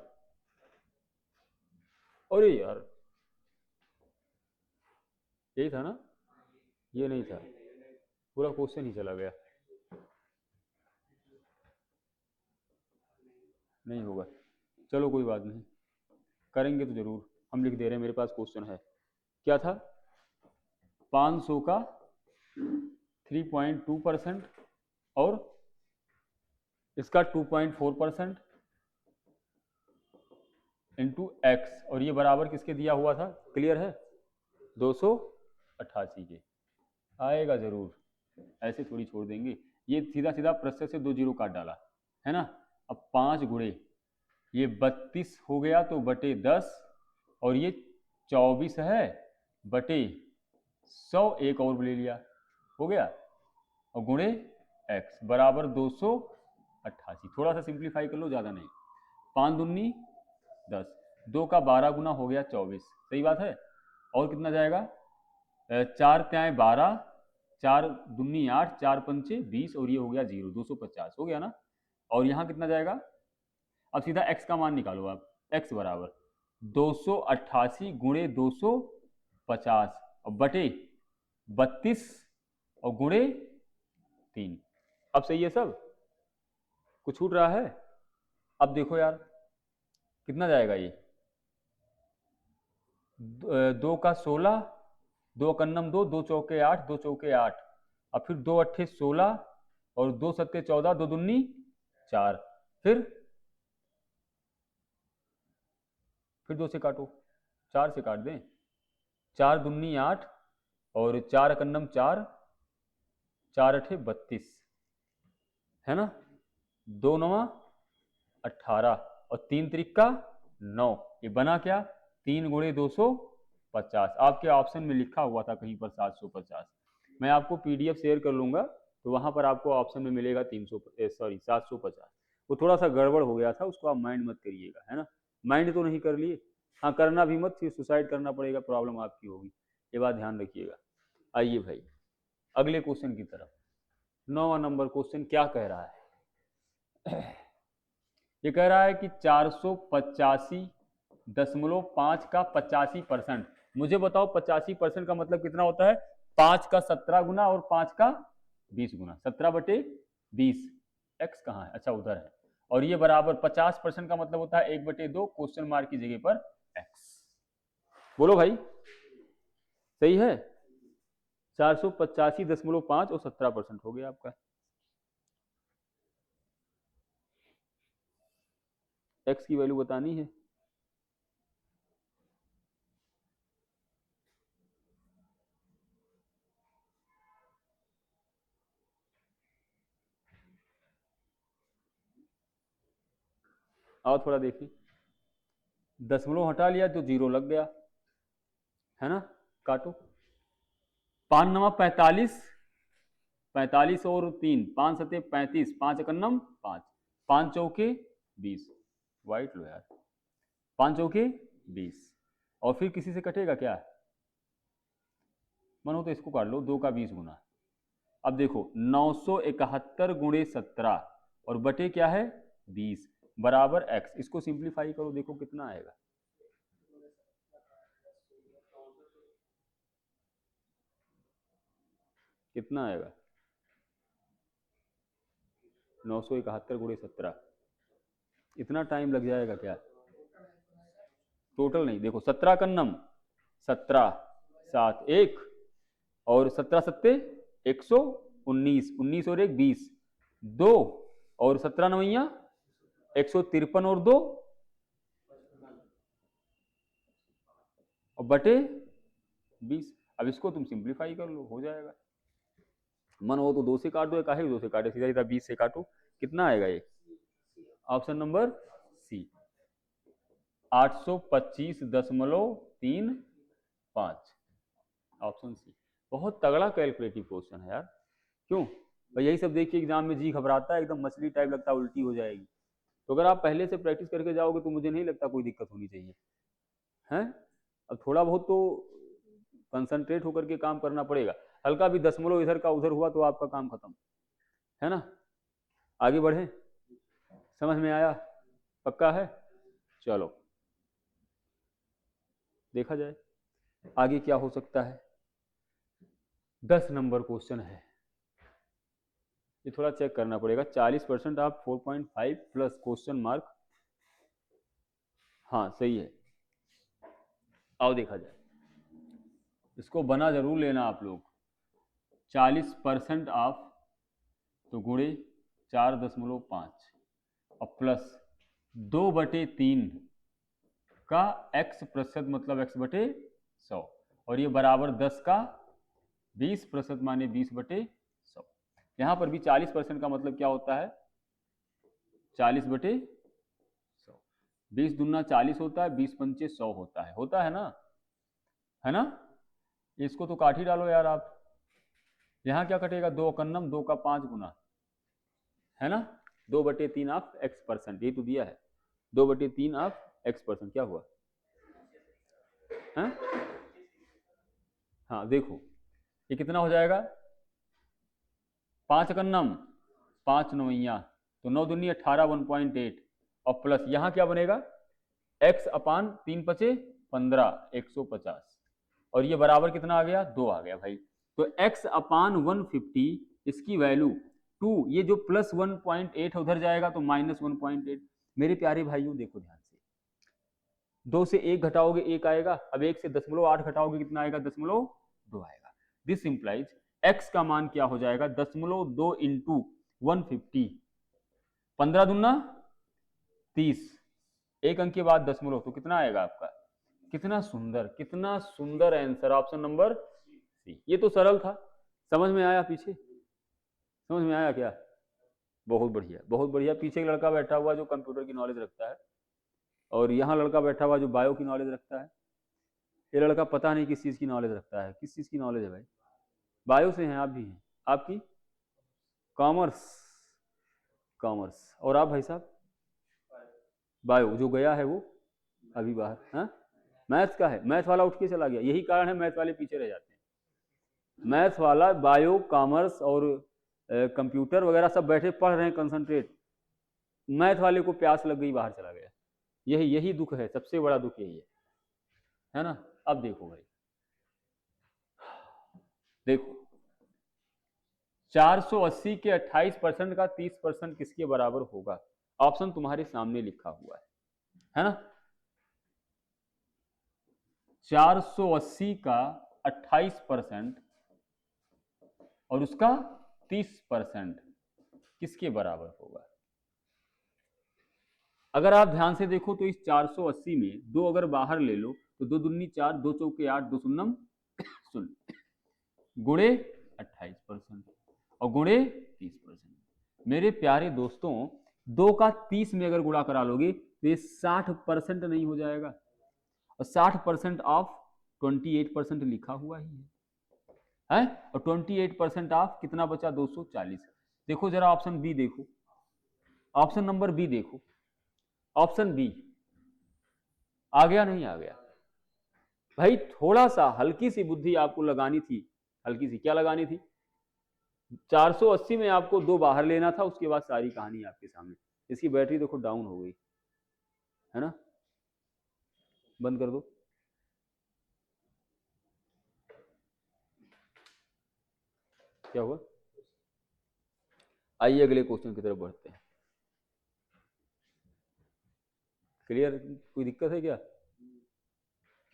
अरे यार यही था ना, ये नहीं था, पूरा क्वेश्चन ही चला गया, नहीं होगा, चलो कोई बात नहीं, करेंगे तो जरूर, हम लिख दे रहे हैं, मेरे पास क्वेश्चन है, क्या था, 500 का 3.2% और इसका 2.4% इंटू एक्स, और ये बराबर किसके दिया हुआ था, क्लियर है, 288 के। आएगा जरूर, ऐसे थोड़ी छोड़ देंगे, ये सीधा सीधा प्लस से 2 जीरो काट डाला है ना। अब 5 गुणे ये 32 हो गया तो बटे 10, और ये 24 है बटे 100, एक और ले लिया, हो गया, और गुणे x बराबर 288। थोड़ा सा सिंप्लीफाई कर लो, ज्यादा नहीं, 5 दूनी 10, 2 का 12 गुना हो गया 24, सही बात है, और कितना जाएगा, 4 त्याय 12, 4 दूनी 8, 4 पंचे 20, और ये हो गया 0, 250 हो गया ना। और यहाँ कितना जाएगा, अब सीधा x का मान निकालो आप, x बराबर 288 गुणे 250 और बटे 32 और गुणे 3। अब सही है सब, कुछ छूट रहा है, अब देखो यार कितना जाएगा ये, 2 का 16, 2 कन्नम 2, 2 चौके 8, 2 चौके 8, अब फिर 2 अट्ठे 16 और 2 सत्ते 14, 2 दुन्नी 4, फिर 2 से काटो, 4 से काट दें, 4 दुन्नी 8 और 4 कन्नम 4, 4 अठे 32 है ना, 2 नवा 18 और 3 त्रिका 9, ये बना क्या, 3 गुणे 250। आपके ऑप्शन में लिखा हुआ था कहीं पर 750, मैं आपको पीडीएफ शेयर कर लूंगा, तो वहां पर आपको ऑप्शन में मिलेगा 750। वो थोड़ा सा गड़बड़ हो गया था, उसको आप माइंड मत करिएगा, है ना, माइंड तो नहीं कर लिए, हाँ करना भी मत, फिर सुसाइड करना पड़ेगा, प्रॉब्लम आपकी होगी, ये बात ध्यान रखिएगा। आइए भाई अगले क्वेश्चन की तरफ, 9वां नंबर क्वेश्चन क्या कह रहा है, ये कह रहा है कि 485.5 का 85%, मुझे बताओ 85% का मतलब कितना होता है, 5 का 17 गुना और 5 का 20 गुना, 17 बटे 20, एक्स कहाँ है, अच्छा उधर है, और ये बराबर 50% का मतलब होता है 1/2, क्वेश्चन मार्क की जगह पर एक्स, बोलो भाई सही है, 485.5 और 17% हो गया आपका, एक्स की वैल्यू बतानी है, आओ थोड़ा देखिए, दशमलव हटा लिया तो 0 लग गया, है ना, काटो, 5 नवा 45 45 और 3, 5 सते 35, 5 एकन्नम 5, 5 चौके 20, वाइट लो यार, 5 चौके 20, और फिर किसी से कटेगा क्या, मन हो तो इसको काट लो, 2 का 20 गुना। अब देखो 971 गुणे 17 और बटे क्या है 20 बराबर x, इसको सिंप्लीफाई करो, देखो कितना आएगा, कितना आएगा 971 गुणे 17, इतना टाइम लग जाएगा क्या, टोटल नहीं, देखो 17 कन्नम 17 7 1 और 17 सत्ते 119, 19 और 1 20, 2 और 17 नवैया 153 और 2 और बटे 20। अब इसको तुम सिंप्लीफाई कर लो, हो जाएगा, मन हो तो 2 से काट दो, काहे 2 से काटे, सीधा सीधा 20 से काटो, कितना आएगा ये, option number C 825.35, option C. बहुत तगड़ा कैलकुलेटिव क्वेश्चन है यार, क्यों भाई, यही सब देख के एग्जाम में जी घबराता है, एकदम मछली टाइप लगता है, उल्टी हो जाएगी। तो अगर आप पहले से प्रैक्टिस करके जाओगे तो मुझे नहीं लगता कोई दिक्कत होनी चाहिए, हैं। अब थोड़ा बहुत तो कंसंट्रेट होकर के काम करना पड़ेगा, हल्का भी दशमलव इधर का उधर हुआ तो आपका काम खत्म है ना। आगे बढ़े, समझ में आया, पक्का है, चलो देखा जाए आगे क्या हो सकता है। 10 नंबर क्वेश्चन है, ये थोड़ा चेक करना पड़ेगा, 40% आप 4.5 प्लस क्वेश्चन मार्क, हाँ सही है। आओ देखा जाए, इसको बना जरूर लेना आप लोग, 40% ऑफ तो गुणे 4.5 और प्लस 2/3 का x प्रतिशत मतलब x बटे 100 और ये बराबर 10 का 20% माने 20/100। यहां पर भी 40% का मतलब क्या होता है 40/100, 20 दूना 40 होता है, 20 पंचे 100 होता है ना, है ना। इसको तो काट ही डालो यार आप, यहां क्या कटेगा 2 कन्नम 2 का 5 गुना, है ना, 2/3 ऑफ x%, ये तो दिया है 2/3 ऑफ x%, क्या हुआ है? हाँ देखो ये कितना हो जाएगा, 5 कन्नम 5 नवैया तो 9 दूनी 18 1.8 और प्लस यहाँ क्या बनेगा x अपान 3 पचे 15 150 और ये बराबर कितना आ गया 2 आ गया भाई। तो x अपान 150 इसकी वैल्यू 2, ये जो प्लस 1.8 उधर जाएगा तो माइनस 1.8। मेरे प्यारे भाइयों देखो ध्यान से, 2 से 1 घटाओगे 1 आएगा, अब 1 से 0.8 घटाओगे कितना आएगा 0.2 आएगा। दिस इंप्लाइज x का मान क्या हो जाएगा 0.2 इंटू 150, 15 दूना 30, एक अंक के बाद 0 तो कितना आएगा आपका, कितना सुंदर आंसर, ऑप्शन नंबर सी। ये तो सरल था, समझ में आया, पीछे समझ में आया क्या, बहुत बढ़िया बहुत बढ़िया। पीछे एक लड़का बैठा हुआ जो कंप्यूटर की नॉलेज रखता है और यहाँ लड़का बैठा हुआ जो बायो की नॉलेज रखता है। ये लड़का पता नहीं किस चीज़ की नॉलेज रखता है, किस चीज़ की नॉलेज है भाई, बायो से हैं आप भी हैं, आपकी कॉमर्स, और आप भाई साहब बायो, जो गया है वो अभी बाहर, हाँ मैथ्स का है, मैथ वाला उठ के चला गया, यही कारण है मैथ वाले पीछे रह जाते हैं। मैथ्स वाला बायो कॉमर्स और कंप्यूटर वगैरह सब बैठे पढ़ रहे हैं कंसंट्रेट, मैथ वाले को प्यास लग गई बाहर चला गया, यही दुख है, सबसे बड़ा दुख यही है ना। अब देखो भाई, देखो 480 के 28% का 30% किसके बराबर होगा, ऑप्शन तुम्हारे सामने लिखा हुआ है ना। 480 का 28% और उसका 30% किसके बराबर होगा। अगर आप ध्यान से देखो तो इस 480 में 2 अगर बाहर ले लो तो 2 दूनी 4, 2 चौके 8, 2 शून्यम 0, गुणे 28% और गुणे 30%। मेरे प्यारे दोस्तों 2 का 30 में अगर गुणा करा लोगे तो ये 60% नहीं हो जाएगा, और 60% ऑफ 28% लिखा हुआ ही है, है, और 28% ऑफ कितना बचा 240। देखो जरा ऑप्शन बी देखो, ऑप्शन नंबर बी देखो, ऑप्शन बी आ गया नहीं आ गया भाई? थोड़ा सा हल्की सी बुद्धि आपको लगानी थी, हल्की सी, क्या लगानी थी? 480 में आपको 2 बाहर लेना था, उसके बाद सारी कहानी आपके सामने। इसकी बैटरी देखो डाउन हो गई है ना, बंद कर दो। क्या हुआ? आइए अगले क्वेश्चन की तरफ बढ़ते हैं। क्लियर? कोई दिक्कत है क्या?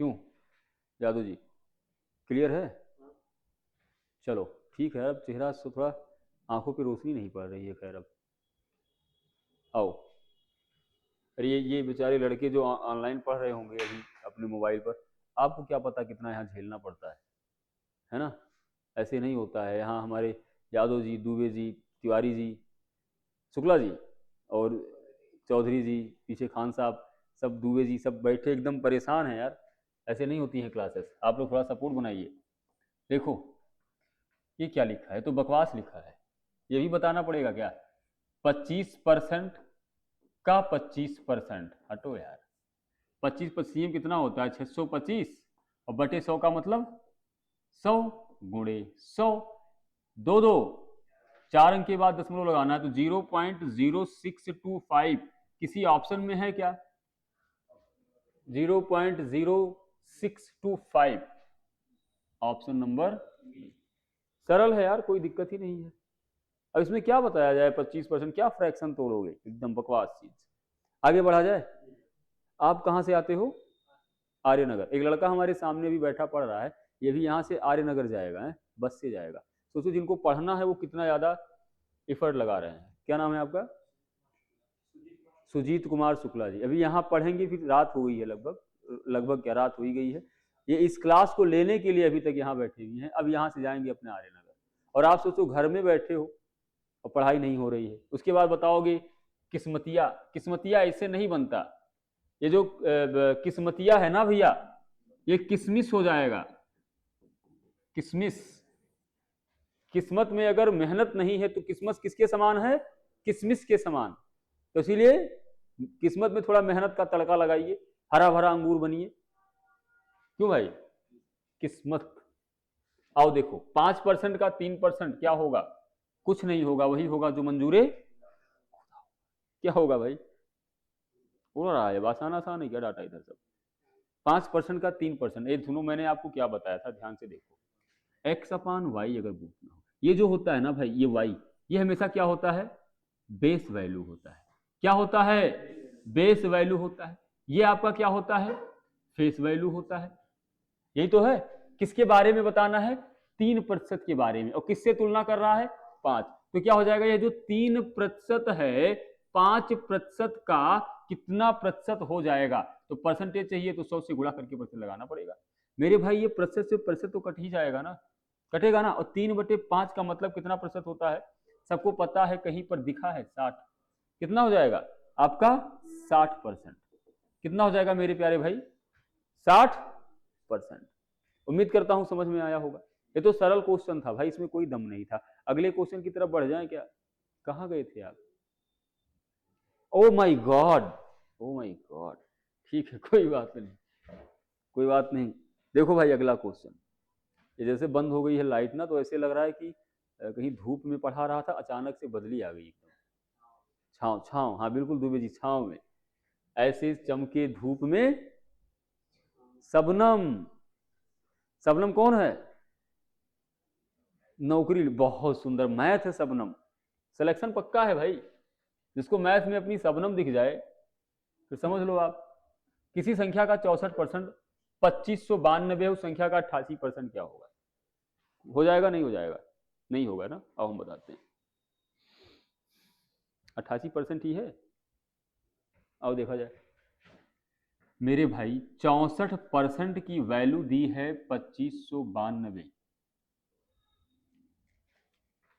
क्यों यादव जी, क्लियर है? चलो ठीक है, अब चेहरा से थोड़ा आंखों की रोशनी नहीं पड़ रही है। खैर अब आओ। अरे ये बेचारे लड़के जो ऑनलाइन पढ़ रहे होंगे अभी अपने मोबाइल पर, आपको क्या पता कितना यहाँ झेलना पड़ता है ना? ऐसे नहीं होता है। यहाँ हमारे यादव जी, दुबे जी, तिवारी जी, शुक्ला जी और चौधरी जी, पीछे खान साहब, सब दुबे जी, सब बैठे एकदम परेशान हैं यार। ऐसे नहीं होती हैं क्लासेस, आप लोग थोड़ा सपोर्ट बनाइए। देखो ये क्या लिखा है, तो बकवास लिखा है। ये भी बताना पड़ेगा क्या? 25% का 25%, हटो यार। 25 पर सीएम कितना होता है? 625, और बटे 100 का मतलब 100 गुणे 100, दो दो 4 अंक के बाद दशमलव लगाना है, तो 0.0625 किसी ऑप्शन में है क्या? 0.0625 ऑप्शन नंबर, सरल है यार, कोई दिक्कत ही नहीं है। अब इसमें क्या बताया जाए? 25%, क्या फ्रैक्शन तोड़ोगे? एकदम बकवास चीज। आगे बढ़ा जाए। आप कहाँ से आते हो? आर्यनगर। एक लड़का हमारे सामने भी बैठा पढ़ रहा है, ये भी यहाँ से आर्यनगर जाएगा है, बस से जाएगा। सोचो जिनको पढ़ना है वो कितना ज्यादा एफर्ट लगा रहे हैं। क्या नाम है आपका? सुजीत कुमार शुक्ला जी। अभी यहाँ पढ़ेंगे, फिर रात हो गई है, लगभग क्या रात हो ही गई है। ये इस क्लास को लेने के लिए अभी तक यहाँ बैठे हुए हैं। अब यहाँ से जाएंगे अपने आर्यनगर, और आप सोचो घर में बैठे हो और पढ़ाई नहीं हो रही है। उसके बाद बताओगे किस्मतिया। किस्मतिया ऐसे नहीं बनता। ये जो किस्मतिया है ना भैया, ये किसमिस हो जाएगा। किसमिस। किस्मत में अगर मेहनत नहीं है तो किस्मत किसके समान है? किसमिस के समान। तो इसीलिए किस्मत में थोड़ा मेहनत का तड़का लगाइए, हरा भरा अंगूर बनिए। क्यों भाई? किस्मत। आओ देखो, 5% का 3% क्या होगा? कुछ नहीं होगा, वही होगा जो मंजूरे। क्या होगा भाई? उड़ रहा है, आसान आसान है क्या डाटा इधर सब? 5% का 3%, ये सुनो मैंने आपको क्या बताया था, ध्यान से देखो। एक्स अपान वाई अगर पूछना हो, ये जो होता है ना भाई, ये वाई, ये हमेशा क्या होता है? बेस वैल्यू होता है। क्या होता है? बेस वैल्यू होता है। ये आपका क्या होता है? फेस वैल्यू होता है। यही तो है। किसके बारे में बताना है? 3% के बारे में। और किससे तुलना कर रहा है? 5। तो क्या हो जाएगा? ये जो 3% है, 5% का कितना प्रतिशत हो जाएगा? तो परसेंटेज चाहिए तो 100 से गुणा करके प्रतिशत लगाना पड़ेगा। मेरे भाई ये प्रतिशत से प्रतिशत तो कट ही जाएगा ना, कटेगा ना। और 3/5 का मतलब कितना प्रतिशत होता है? सबको पता है, कहीं पर दिखा है 60। कितना हो जाएगा आपका? 60%। कितना हो जाएगा मेरे प्यारे भाई? 60%। उम्मीद करता हूं समझ में आया होगा। ये तो सरल क्वेश्चन था भाई, इसमें कोई दम नहीं था। अगले क्वेश्चन की तरफ बढ़ जाएं क्या? कहां गए थे आप? Oh my God, oh my God. ठीक है, कोई बात नहीं, कोई बात नहीं। देखो भाई अगला क्वेश्चन, ये जैसे बंद हो गई है लाइट ना, तो ऐसे लग रहा है कि कहीं धूप में पढ़ा रहा था, अचानक से बदली आ गई एकदम। छाँव छाँव, हाँ बिल्कुल दुबे जी, छाँव में ऐसे चमके धूप में शबनम। शबनम कौन है? नौकरी। बहुत सुंदर, मैथ है शबनम। सिलेक्शन पक्का है भाई। जिसको मैथ में अपनी शबनम दिख जाए फिर समझ लो आप। किसी संख्या का 64% 2592 है, उस संख्या का 88% क्या होगा? हो जाएगा नहीं हो जाएगा? नहीं होगा ना। अब हम बताते हैं। 88% ही है। आओ देखा जाए मेरे भाई। 64% की वैल्यू दी है 2592।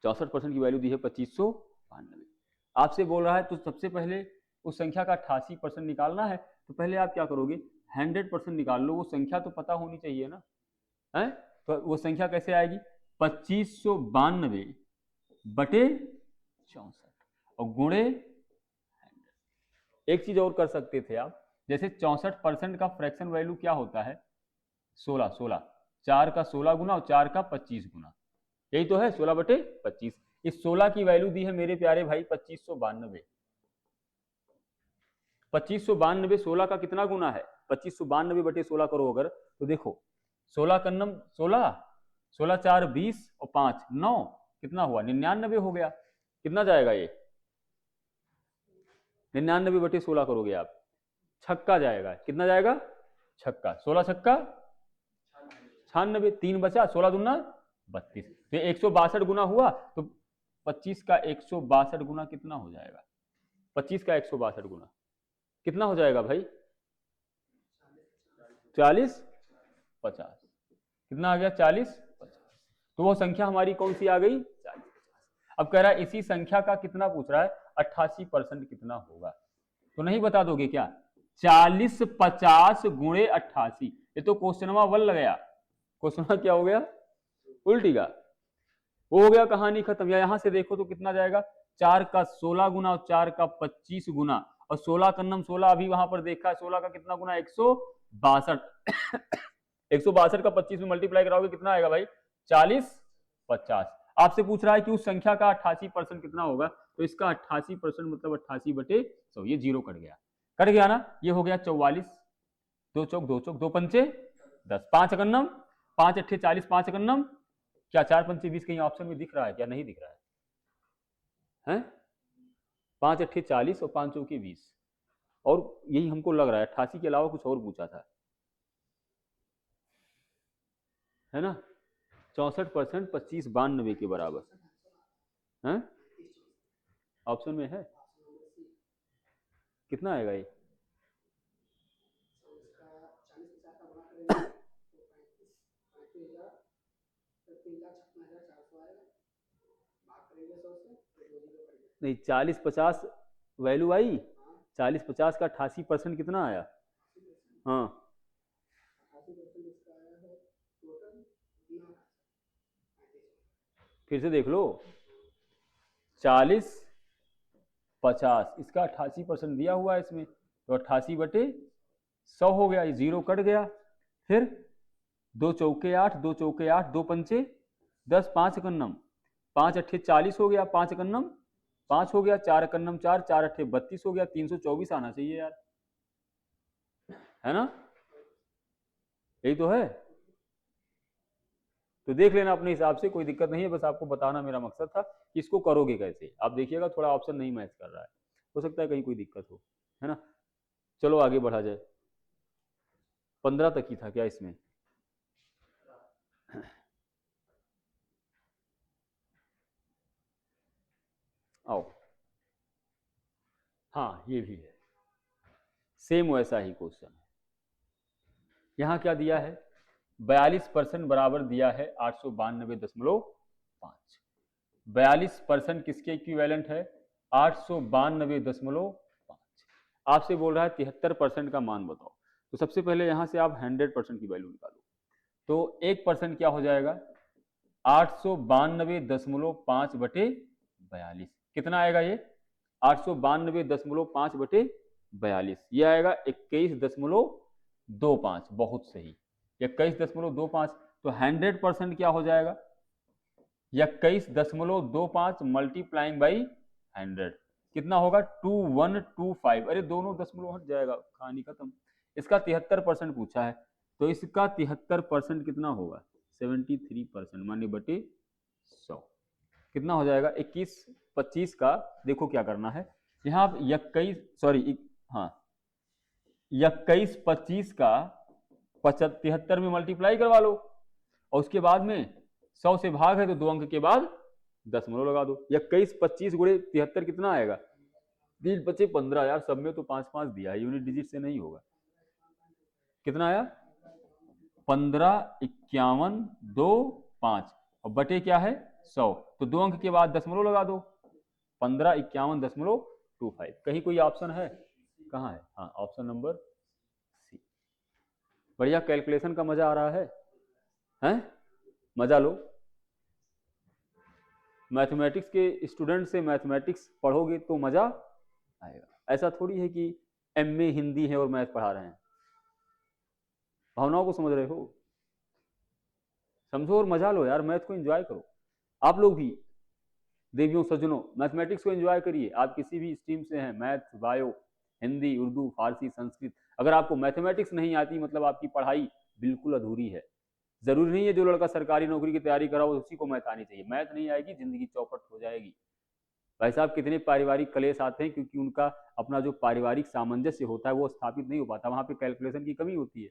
64% की वैल्यू दी है 2592। आपसे बोल रहा है तो सबसे पहले उस संख्या का 88% निकालना है। तो पहले आप क्या करोगे? 100% निकाल लो। वो संख्या तो पता होनी चाहिए ना, है? तो वो संख्या कैसे आएगी? 2592 बटे 64 और गुणे 100। एक चीज और कर सकते थे आप, जैसे 64% का फ्रैक्शन वैल्यू क्या होता है? 16, 4 का 16 गुना और 4 का 25 गुना, यही तो है 16 बटे 25। इस 16 की वैल्यू दी है मेरे प्यारे भाई 2592। 2592 16 का कितना गुना है? 2592 बटे 16 करो अगर, तो देखो 16 कन्नम 16, 16 4 20 और 5 9, कितना हुआ? 99 हो गया। कितना जाएगा ये? 99 बटे 16 करोगे आप, छक्का जाएगा। कितना जाएगा? छक्का। 16 छक्का 96, 3 बचा, 16 दूना 32, तो 162 गुना हुआ। तो 25 का 162 गुना कितना हो जाएगा? 25 का 162 गुना कितना हो जाएगा भाई? 40 50। कितना आ गया? 40 50। तो वो संख्या हमारी कौन सी आ गई? 40 50। अब कह रहा है इसी संख्या का कितना पूछ रहा है? 88% कितना होगा? तो नहीं बता दोगे क्या? 40 50 गुणे 88, ये तो क्वेश्चनवा वन लग गया। क्वेश्चन क्या हो गया? उल्टी का। वो हो गया, कहानी खत्म। या यहां से देखो तो कितना जाएगा? 4 का 16 गुना और 4 का 25 गुना, और 16 कन्नम 16 अभी वहां पर देखा है, 16 का कितना गुना? 162। 162 का 25 में मल्टीप्लाई कराओगे कितना आएगा भाई? 40 50। आपसे पूछ रहा है कि उस संख्या का 88% कितना होगा, तो इसका 88% मतलब 88 बटे 100। ये जीरो कट गया, कट गया ना। ये हो गया 44, 2 चौक 2 चौक 2 पंचे 10, 5 कन्नम 5 अट्ठे 40, 5 कन्नम क्या 4 पंचे 20? कहीं ऑप्शन में दिख रहा है क्या? नहीं दिख रहा है, हैं? 5 अट्ठे 40 और 5 चौके 20, और यही हमको लग रहा है 88 के अलावा कुछ और पूछा था, है ना? 64% 25 92 के बराबर है, ऑप्शन में है। कितना आएगा ये? नहीं, 40 50 वैल्यू आई। 40 50 का 88% कितना आया? हाँ, फिर से देख लो। 40 50 इसका 88% दिया हुआ है इसमें, तो 88 बटे 100 हो गया। ये जीरो कट गया। फिर 2 चौके 8, 2 चौके 8, 2 पंचे 10, 5 कन्नम 5 अट्ठे 40 हो गया, 5 कन्नम 5 हो गया, 4 कन्नम 4, 4 अट्ठे 32 हो गया, 324 आना चाहिए यार, है ना? यही तो है। तो देख लेना अपने हिसाब से, कोई दिक्कत नहीं है, बस आपको बताना मेरा मकसद था कि इसको करोगे कैसे। आप देखिएगा थोड़ा ऑप्शन नहीं मैच कर रहा है, हो सकता है कहीं कोई दिक्कत हो, है ना? चलो आगे बढ़ा जाए। 15 तक ही था क्या इसमें? आओ, हाँ ये भी है, सेम वैसा ही क्वेश्चन है। यहां क्या दिया है? 42% बराबर दिया है 892.5। 42% किसके इक्विवेलेंट है? 892.5। आपसे बोल रहा है 73% का मान बताओ। तो सबसे पहले यहां से आप 100% की वैल्यू निकालो, तो 1% क्या हो जाएगा? 892.5 बटे 42। कितना आएगा ये? 892.5 बटे 42, ये आएगा 21.25। बहुत सही, 21.25। तो 100% क्या हो जाएगा? 21.25 मल्टीप्लाइंग बाई 100 कितना होगा? 2125। अरे दोनों दशमलव हट जाएगा, कहानी खत्म। इसका 73% पूछा है, तो इसका 73% कितना होगा? 73% माने बटे 100 कितना हो जाएगा? 21 25 का देखो क्या करना है, यहाँ आप 21 सॉरी हाँ 21 25 का 73 में मल्टीप्लाई करवा लो, और उसके बाद में 100 से भाग है तो 2 अंक के बाद दशमलव लगा दो। 21 25 गुणे 73 कितना आएगा? 3 बचे 15 यार, सब में तो 5 5 दिया है, यूनिट डिजिट से नहीं होगा। कितना आया? 15 51 2 5, और बटे क्या है? 100, तो 2 अंक के बाद दशमलव लगा दो। 15 51.25। कहीं कोई ऑप्शन है? कहाँ है? हाँ, ऑप्शन नंबर सी। बढ़िया, कैलकुलेशन का मजा आ रहा है, हैं? मजा लो। मैथमेटिक्स के स्टूडेंट से मैथमेटिक्स पढ़ोगे तो मजा आएगा। ऐसा थोड़ी है कि एमए हिंदी है और मैथ पढ़ा रहे हैं। भावनाओं को समझ रहे हो? समझो और मजा लो यार, मैथ को एंजॉय करो। आप लोग भी देवियों सज्जनों मैथमेटिक्स को एंजॉय करिए। आप किसी भी स्ट्रीम से हैं, मैथ, बायो, हिंदी, उर्दू, फारसी, संस्कृत, अगर आपको मैथमेटिक्स नहीं आती मतलब आपकी पढ़ाई बिल्कुल अधूरी है। जरूरी नहीं है जो लड़का सरकारी नौकरी की तैयारी कर रहा हो उसी को मैथ आनी चाहिए। मैथ नहीं आएगी जिंदगी चौपट हो जाएगी। भाई साहब कितने पारिवारिक क्लेश आते हैं क्योंकि उनका अपना जो पारिवारिक सामंजस्य होता है वो स्थापित नहीं हो पाता, वहां पे कैलकुलेशन की कमी होती है।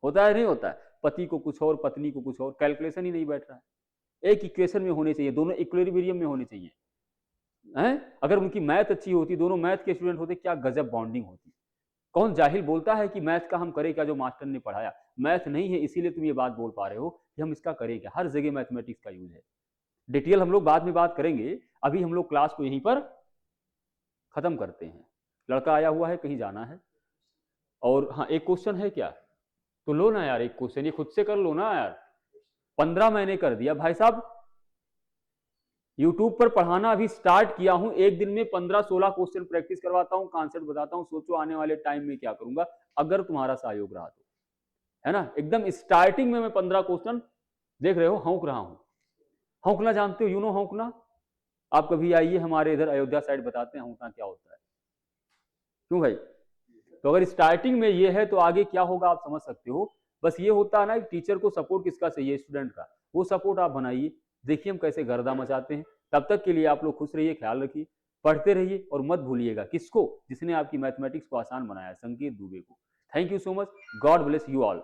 होता है नहीं होता है? पति को कुछ और, पत्नी को कुछ और, कैलकुलेशन ही नहीं बैठ रहा है। एक इक्वेशन में होने चाहिए, दोनों इक्विलिब्रियम में होने चाहिए हैं। अगर उनकी मैथ अच्छी होती, दोनों मैथ के स्टूडेंट होते, क्या गजब बॉन्डिंग होती। कौन जाहिल बोलता है कि मैथ का हम करें क्या जो मास्टर ने पढ़ाया? मैथ नहीं है इसीलिए तुम ये बात बोल पा रहे हो कि हम इसका करें क्या। हर जगह मैथमेटिक्स का यूज है। डिटेल हम लोग बाद में बात करेंगे, अभी हम लोग क्लास को यहीं पर खत्म करते हैं। लड़का आया हुआ है, कहीं जाना है। और हाँ, एक क्वेश्चन है क्या तो लो ना यार, एक क्वेश्चन ये खुद से कर लो ना यार। 15 मैंने कर दिया भाई साहब। YouTube पर पढ़ाना अभी स्टार्ट किया हूं, एक दिन में 15-16 क्वेश्चन प्रैक्टिस करवाता हूं, कॉन्सेप्ट बताता हूं। सोचो आने वाले टाइम में क्या करूंगा अगर तुम्हारा सहयोग रहा तो, है ना। एकदम स्टार्टिंग में मैं 15 क्वेश्चन देख रहे हो हौंक रहा हूं। हौंकना जानते हो? हौंकना। आप कभी आइए हमारे इधर अयोध्या साइड, बताते हैं हौंकना क्या होता है। क्यों भाई? तो अगर स्टार्टिंग में ये है तो आगे क्या होगा आप समझ सकते हो। बस ये होता है ना, टीचर को सपोर्ट किसका चाहिए? स्टूडेंट का। वो सपोर्ट आप बनाइए। देखिए हम कैसे गर्दा मचाते हैं। तब तक के लिए आप लोग खुश रहिए, ख्याल रखिए, पढ़ते रहिए और मत भूलिएगा किसको? जिसने आपकी मैथमेटिक्स को आसान बनाया, संकेत दुबे को। Thank you so much. God bless you all.